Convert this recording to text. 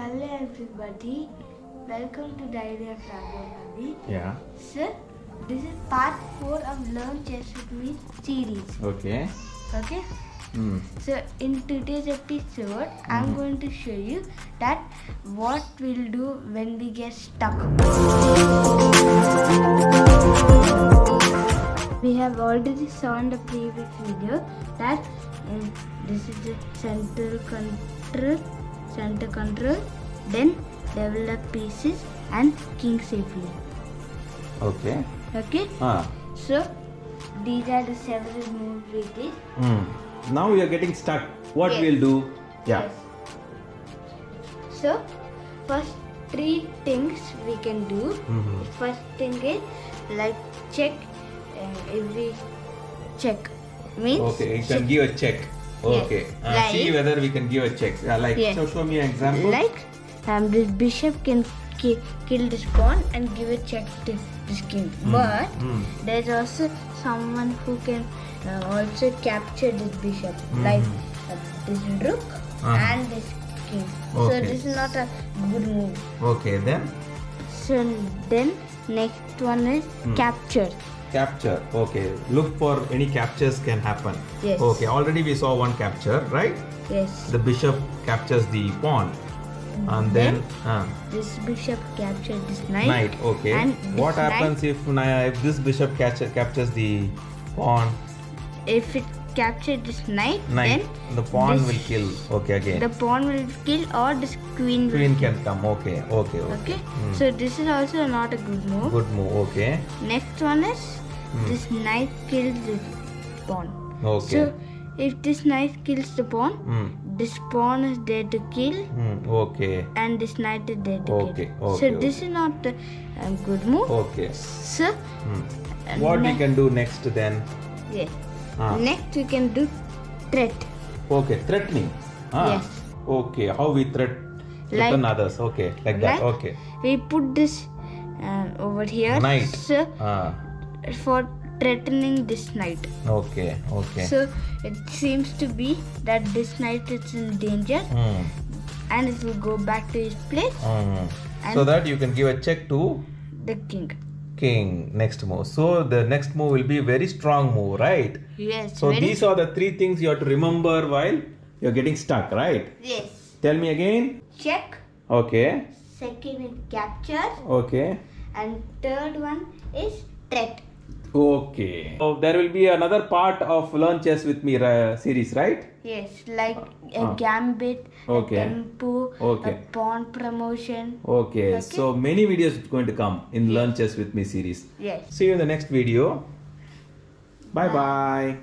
Hello everybody, welcome to Diary of Raghava. Yeah. Sir, this is part 4 of Learn Chess With Me series. Okay. Okay? Hmm. So in today's episode, I'm going to show you that what we'll do when we get stuck. We have already saw in the previous video that this is the center control, then develop pieces and king safely. Okay. Okay? Ah. So these are the several moves we did. Now we are getting stuck. What Yes. we'll do? Yeah. Yes. So first 3 things we can do. First thing is like check. If we check means Okay. You can give a check. Okay. Like- See whether we can give a check. Yes. So show me an example. like this bishop can kill this pawn and give a check to this king. But there's also someone who can also capture this bishop, like this rook and this king. So Okay. this is not a good move. Okay. Then So then next one is capture. capture. Okay. Look for any captures can happen. Yes. Okay. Already we saw one capture, right? Yes. The bishop captures the pawn, and then This bishop captured this knight. knight. Okay. And What this happens if this bishop captures the pawn? If it captured this knight, Knight. then The pawn this- will kill. Okay. Again. the pawn will kill or this queen will Queen kill. can come. Okay. Okay. Okay. So this is also not a good move. Good move. Okay. Next one is this knight kills this pawn. Okay. So if this knight kills the pawn, this pawn is there to kill Okay. and this knight is there to Okay, kill. okay, So this is not a good move. Okay. So What we can do next then? yes. Ah. Next we can do threat. Okay. Threatening. Yes. Okay. How we threaten others? Okay. Like that. Like- Okay. We put this over here. Knight. So Ah. for threatening this knight. Okay. Okay. So it seems to be that this knight is in danger and it will go back to his place. So that you can give a check to The king. king next move. So the next move will be very strong move, right? Yes. So very- these are the 3 things you have to remember while you're getting stuck, right? Yes. Tell me again. Check. Okay. Second is capture. Okay. And third one is threat. Okay. So there will be another part of Learn Chess with Me series, right? Yes. Like a gambit, Okay. a tempo, Okay. a pawn promotion. Okay. So many videos going to come in Learn Chess with Me series. Yes. See you in the next video. Bye bye.